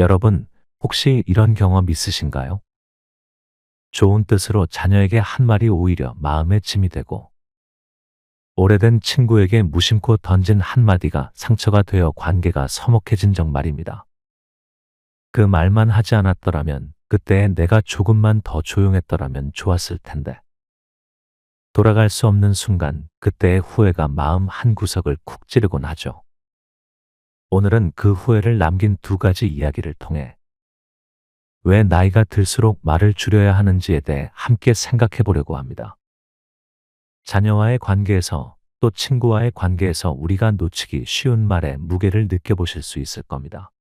여러분, 혹시 이런 경험 있으신가요? 좋은 뜻으로 자녀에게 한 말이 오히려 마음의 짐이 되고, 오래된 친구에게 무심코 던진 한마디가 상처가 되어 관계가 서먹해진 적 말입니다. 그 말만 하지 않았더라면, 그때 내가 조금만 더 조용했더라면 좋았을 텐데. 돌아갈 수 없는 순간, 그때의 후회가 마음 한구석을 쿡 찌르곤 하죠. 오늘은 그 후회를 남긴 두 가지 이야기를 통해 왜 나이가 들수록 말을 줄여야 하는지에 대해 함께 생각해 보려고 합니다. 자녀와의 관계에서 또 친구와의 관계에서 우리가 놓치기 쉬운 말의 무게를 느껴보실 수 있을 겁니다.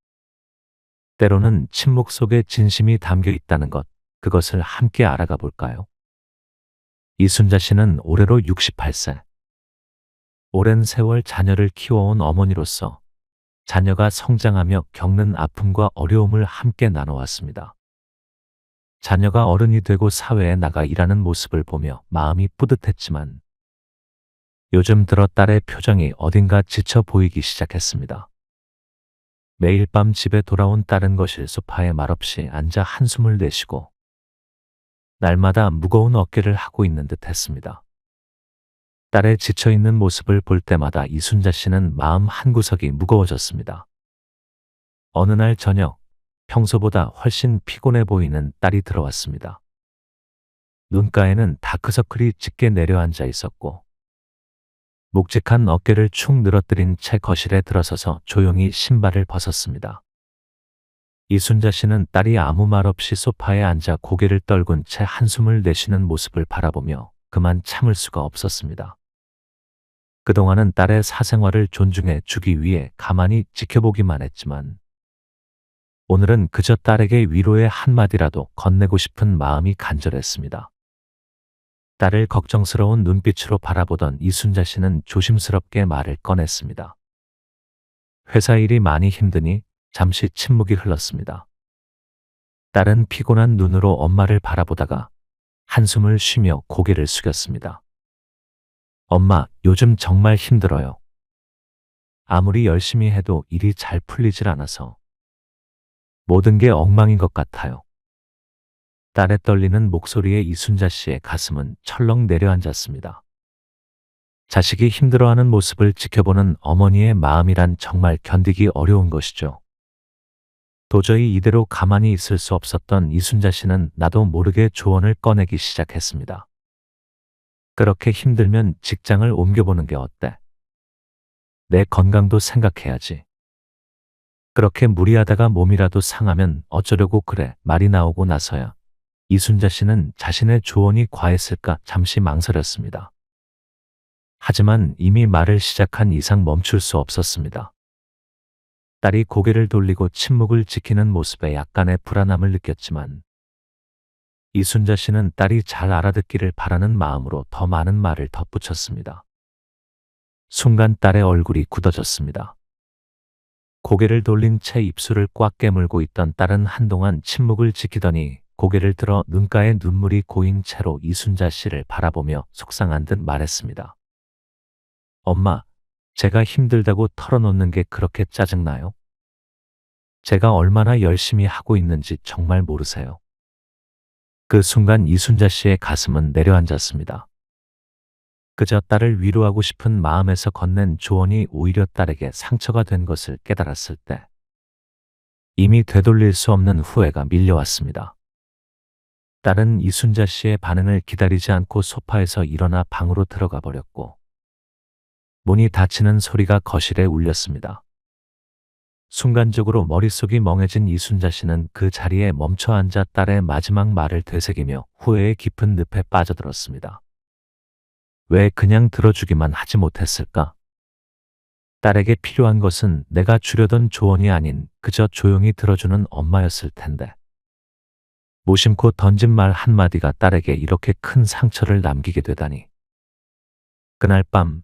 때로는 침묵 속에 진심이 담겨 있다는 것, 그것을 함께 알아가 볼까요? 이순자 씨는 올해로 68세. 오랜 세월 자녀를 키워온 어머니로서 자녀가 성장하며 겪는 아픔과 어려움을 함께 나눠왔습니다. 자녀가 어른이 되고 사회에 나가 일하는 모습을 보며 마음이 뿌듯했지만 요즘 들어 딸의 표정이 어딘가 지쳐 보이기 시작했습니다. 매일 밤 집에 돌아온 딸은 거실 소파에 말없이 앉아 한숨을 내쉬고 날마다 무거운 어깨를 하고 있는 듯 했습니다. 딸의 지쳐있는 모습을 볼 때마다 이순자 씨는 마음 한구석이 무거워졌습니다. 어느 날 저녁, 평소보다 훨씬 피곤해 보이는 딸이 들어왔습니다. 눈가에는 다크서클이 짙게 내려앉아 있었고 묵직한 어깨를 축 늘어뜨린 채 거실에 들어서서 조용히 신발을 벗었습니다. 이순자 씨는 딸이 아무 말 없이 소파에 앉아 고개를 떨군 채 한숨을 내쉬는 모습을 바라보며 그만 참을 수가 없었습니다. 그동안은 딸의 사생활을 존중해 주기 위해 가만히 지켜보기만 했지만 오늘은 그저 딸에게 위로의 한마디라도 건네고 싶은 마음이 간절했습니다. 딸을 걱정스러운 눈빛으로 바라보던 이순자 씨는 조심스럽게 말을 꺼냈습니다. 회사 일이 많이 힘드니 잠시 침묵이 흘렀습니다. 딸은 피곤한 눈으로 엄마를 바라보다가 한숨을 쉬며 고개를 숙였습니다. 엄마, 요즘 정말 힘들어요. 아무리 열심히 해도 일이 잘 풀리질 않아서 모든 게 엉망인 것 같아요. 딸의 떨리는 목소리에 이순자 씨의 가슴은 철렁 내려앉았습니다. 자식이 힘들어하는 모습을 지켜보는 어머니의 마음이란 정말 견디기 어려운 것이죠. 도저히 이대로 가만히 있을 수 없었던 이순자 씨는 나도 모르게 조언을 꺼내기 시작했습니다. 그렇게 힘들면 직장을 옮겨보는 게 어때? 내 건강도 생각해야지. 그렇게 무리하다가 몸이라도 상하면 어쩌려고 그래 말이 나오고 나서야 이순자 씨는 자신의 조언이 과했을까 잠시 망설였습니다. 하지만 이미 말을 시작한 이상 멈출 수 없었습니다. 딸이 고개를 돌리고 침묵을 지키는 모습에 약간의 불안함을 느꼈지만 이순자 씨는 딸이 잘 알아듣기를 바라는 마음으로 더 많은 말을 덧붙였습니다. 순간 딸의 얼굴이 굳어졌습니다. 고개를 돌린 채 입술을 꽉 깨물고 있던 딸은 한동안 침묵을 지키더니 고개를 들어 눈가에 눈물이 고인 채로 이순자 씨를 바라보며 속상한 듯 말했습니다. 엄마, 제가 힘들다고 털어놓는 게 그렇게 짜증나요? 제가 얼마나 열심히 하고 있는지 정말 모르세요. 그 순간 이순자 씨의 가슴은 내려앉았습니다. 그저 딸을 위로하고 싶은 마음에서 건넨 조언이 오히려 딸에게 상처가 된 것을 깨달았을 때 이미 되돌릴 수 없는 후회가 밀려왔습니다. 딸은 이순자 씨의 반응을 기다리지 않고 소파에서 일어나 방으로 들어가 버렸고 문이 닫히는 소리가 거실에 울렸습니다. 순간적으로 머릿속이 멍해진 이순자 씨는 그 자리에 멈춰 앉아 딸의 마지막 말을 되새기며 후회의 깊은 늪에 빠져들었습니다. 왜 그냥 들어주기만 하지 못했을까? 딸에게 필요한 것은 내가 주려던 조언이 아닌 그저 조용히 들어주는 엄마였을 텐데. 무심코 던진 말 한마디가 딸에게 이렇게 큰 상처를 남기게 되다니. 그날 밤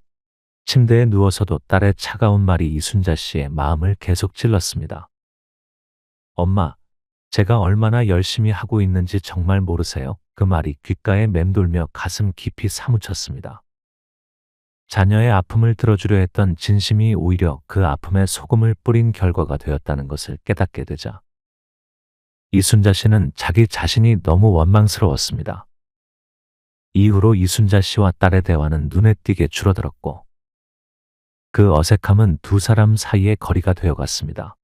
침대에 누워서도 딸의 차가운 말이 이순자 씨의 마음을 계속 찔렀습니다. 엄마, 제가 얼마나 열심히 하고 있는지 정말 모르세요? 그 말이 귓가에 맴돌며 가슴 깊이 사무쳤습니다. 자녀의 아픔을 들어주려 했던 진심이 오히려 그 아픔에 소금을 뿌린 결과가 되었다는 것을 깨닫게 되자 이순자 씨는 자기 자신이 너무 원망스러웠습니다. 이후로 이순자 씨와 딸의 대화는 눈에 띄게 줄어들었고 그 어색함은 두 사람 사이의 거리가 되어갔습니다.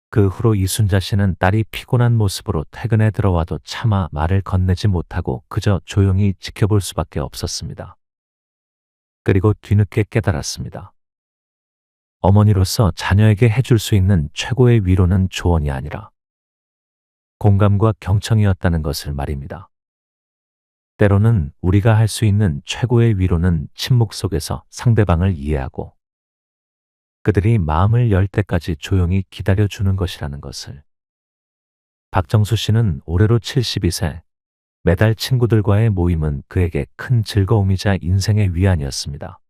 그 후로 이순자 씨는 딸이 피곤한 모습으로 퇴근에 들어와도 차마 말을 건네지 못하고 그저 조용히 지켜볼 수밖에 없었습니다. 그리고 뒤늦게 깨달았습니다. 어머니로서 자녀에게 해줄 수 있는 최고의 위로는 조언이 아니라 공감과 경청이었다는 것을 말입니다. 때로는 우리가 할 수 있는 최고의 위로는 침묵 속에서 상대방을 이해하고 그들이 마음을 열 때까지 조용히 기다려주는 것이라는 것을. 박정수 씨는 올해로 72세, 매달 친구들과의 모임은 그에게 큰 즐거움이자 인생의 위안이었습니다.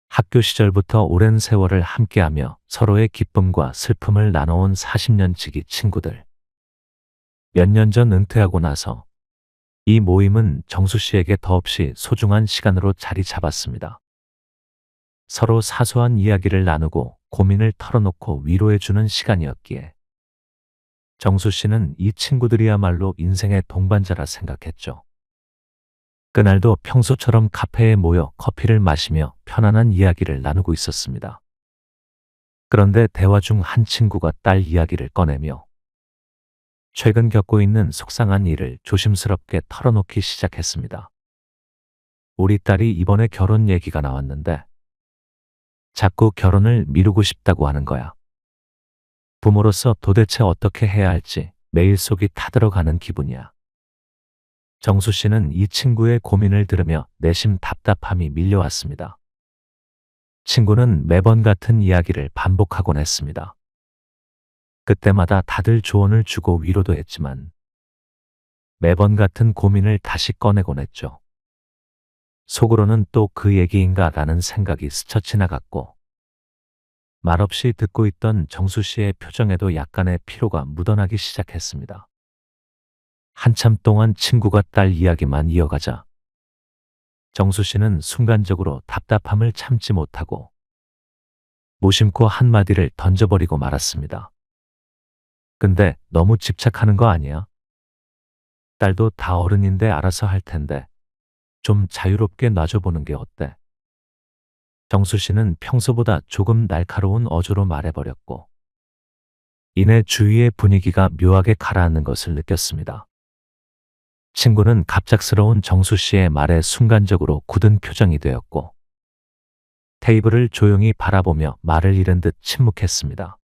학교 시절부터 오랜 세월을 함께하며 서로의 기쁨과 슬픔을 나눠온 40년 지기 친구들. 몇 년 전 은퇴하고 나서 이 모임은 정수 씨에게 더없이 소중한 시간으로 자리 잡았습니다. 서로 사소한 이야기를 나누고 고민을 털어놓고 위로해주는 시간이었기에 정수 씨는 이 친구들이야말로 인생의 동반자라 생각했죠. 그날도 평소처럼 카페에 모여 커피를 마시며 편안한 이야기를 나누고 있었습니다. 그런데 대화 중 한 친구가 딸 이야기를 꺼내며 최근 겪고 있는 속상한 일을 조심스럽게 털어놓기 시작했습니다. 우리 딸이 이번에 결혼 얘기가 나왔는데 자꾸 결혼을 미루고 싶다고 하는 거야. 부모로서 도대체 어떻게 해야 할지 매일 속이 타들어가는 기분이야. 정수 씨는 이 친구의 고민을 들으며 내심 답답함이 밀려왔습니다. 친구는 매번 같은 이야기를 반복하곤 했습니다. 그때마다 다들 조언을 주고 위로도 했지만 매번 같은 고민을 다시 꺼내곤 했죠. 속으로는 또 그 얘기인가 라는 생각이 스쳐 지나갔고 말없이 듣고 있던 정수 씨의 표정에도 약간의 피로가 묻어나기 시작했습니다. 한참 동안 친구가 딸 이야기만 이어가자 정수 씨는 순간적으로 답답함을 참지 못하고 무심코 한마디를 던져버리고 말았습니다. 근데 너무 집착하는 거 아니야? 딸도 다 어른인데 알아서 할 텐데 좀 자유롭게 놔줘보는 게 어때? 정수 씨는 평소보다 조금 날카로운 어조로 말해버렸고 이내 주위의 분위기가 묘하게 가라앉는 것을 느꼈습니다. 친구는 갑작스러운 정수 씨의 말에 순간적으로 굳은 표정이 되었고 테이블을 조용히 바라보며 말을 잃은 듯 침묵했습니다.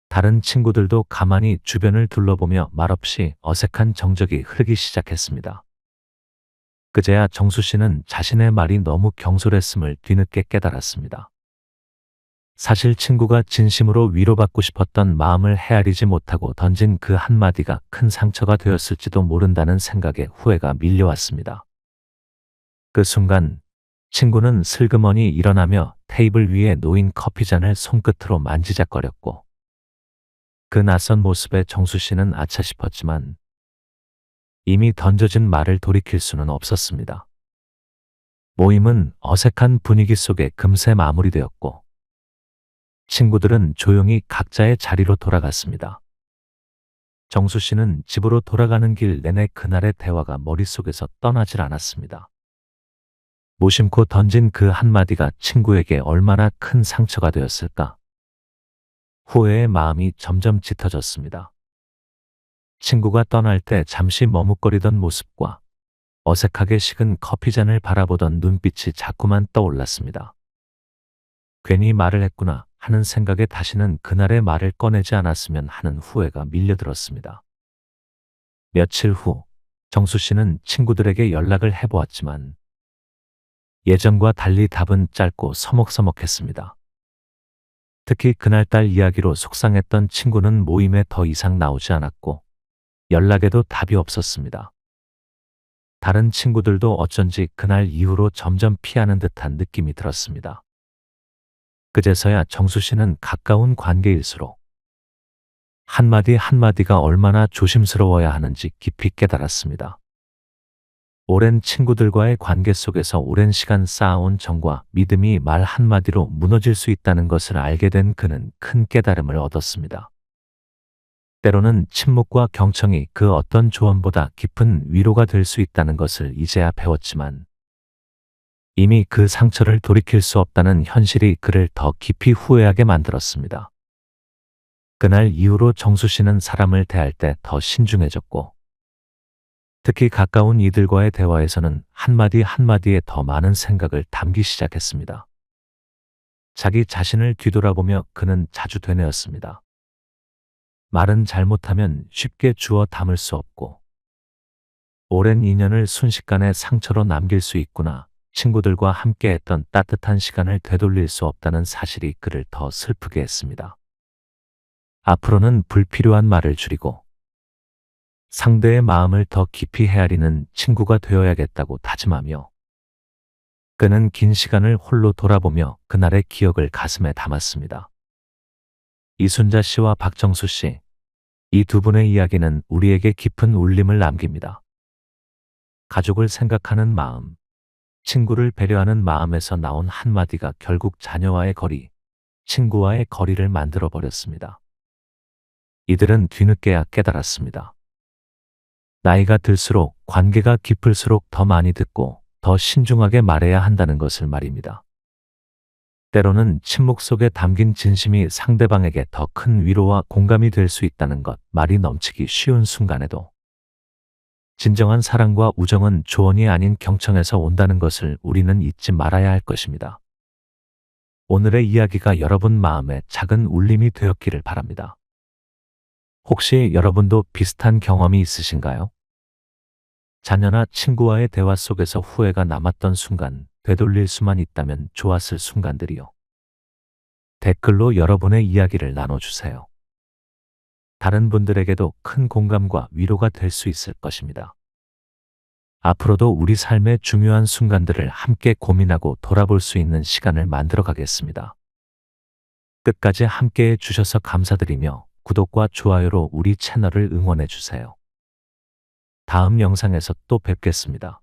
다른 친구들도 가만히 주변을 둘러보며 말없이 어색한 정적이 흐르기 시작했습니다. 그제야 정수 씨는 자신의 말이 너무 경솔했음을 뒤늦게 깨달았습니다. 사실 친구가 진심으로 위로받고 싶었던 마음을 헤아리지 못하고 던진 그 한마디가 큰 상처가 되었을지도 모른다는 생각에 후회가 밀려왔습니다. 그 순간 친구는 슬그머니 일어나며 테이블 위에 놓인 커피잔을 손끝으로 만지작거렸고 그 낯선 모습에 정수 씨는 아차 싶었지만 이미 던져진 말을 돌이킬 수는 없었습니다. 모임은 어색한 분위기 속에 금세 마무리되었고 친구들은 조용히 각자의 자리로 돌아갔습니다. 정수 씨는 집으로 돌아가는 길 내내 그날의 대화가 머릿속에서 떠나질 않았습니다. 무심코 던진 그 한마디가 친구에게 얼마나 큰 상처가 되었을까? 후회의 마음이 점점 짙어졌습니다. 친구가 떠날 때 잠시 머뭇거리던 모습과 어색하게 식은 커피잔을 바라보던 눈빛이 자꾸만 떠올랐습니다. 괜히 말을 했구나 하는 생각에 다시는 그날의 말을 꺼내지 않았으면 하는 후회가 밀려들었습니다. 며칠 후 정수 씨는 친구들에게 연락을 해보았지만 예전과 달리 답은 짧고 서먹서먹했습니다. 특히 그날따라 이야기로 속상했던 친구는 모임에 더 이상 나오지 않았고 연락에도 답이 없었습니다. 다른 친구들도 어쩐지 그날 이후로 점점 피하는 듯한 느낌이 들었습니다. 그제서야 정수 씨는 가까운 관계일수록 한마디 한마디가 얼마나 조심스러워야 하는지 깊이 깨달았습니다. 오랜 친구들과의 관계 속에서 오랜 시간 쌓아온 정과 믿음이 말 한마디로 무너질 수 있다는 것을 알게 된 그는 큰 깨달음을 얻었습니다. 때로는 침묵과 경청이 그 어떤 조언보다 깊은 위로가 될 수 있다는 것을 이제야 배웠지만 이미 그 상처를 돌이킬 수 없다는 현실이 그를 더 깊이 후회하게 만들었습니다. 그날 이후로 정수 씨는 사람을 대할 때 더 신중해졌고 특히 가까운 이들과의 대화에서는 한마디 한마디에 더 많은 생각을 담기 시작했습니다. 자기 자신을 뒤돌아보며 그는 자주 되뇌었습니다. 말은 잘못하면 쉽게 주워 담을 수 없고 오랜 인연을 순식간에 상처로 남길 수 있구나. 친구들과 함께했던 따뜻한 시간을 되돌릴 수 없다는 사실이 그를 더 슬프게 했습니다. 앞으로는 불필요한 말을 줄이고 상대의 마음을 더 깊이 헤아리는 친구가 되어야겠다고 다짐하며 그는 긴 시간을 홀로 돌아보며 그날의 기억을 가슴에 담았습니다. 이순자 씨와 박정수 씨, 이 두 분의 이야기는 우리에게 깊은 울림을 남깁니다. 가족을 생각하는 마음, 친구를 배려하는 마음에서 나온 한마디가 결국 자녀와의 거리, 친구와의 거리를 만들어 버렸습니다. 이들은 뒤늦게야 깨달았습니다. 나이가 들수록 관계가 깊을수록 더 많이 듣고 더 신중하게 말해야 한다는 것을 말입니다. 때로는 침묵 속에 담긴 진심이 상대방에게 더 큰 위로와 공감이 될 수 있다는 것, 말이 넘치기 쉬운 순간에도 진정한 사랑과 우정은 조언이 아닌 경청에서 온다는 것을 우리는 잊지 말아야 할 것입니다. 오늘의 이야기가 여러분 마음에 작은 울림이 되었기를 바랍니다. 혹시 여러분도 비슷한 경험이 있으신가요? 자녀나 친구와의 대화 속에서 후회가 남았던 순간, 되돌릴 수만 있다면 좋았을 순간들이요. 댓글로 여러분의 이야기를 나눠주세요. 다른 분들에게도 큰 공감과 위로가 될 수 있을 것입니다. 앞으로도 우리 삶의 중요한 순간들을 함께 고민하고 돌아볼 수 있는 시간을 만들어 가겠습니다. 끝까지 함께해 주셔서 감사드리며 구독과 좋아요로 우리 채널을 응원해 주세요. 다음 영상에서 또 뵙겠습니다.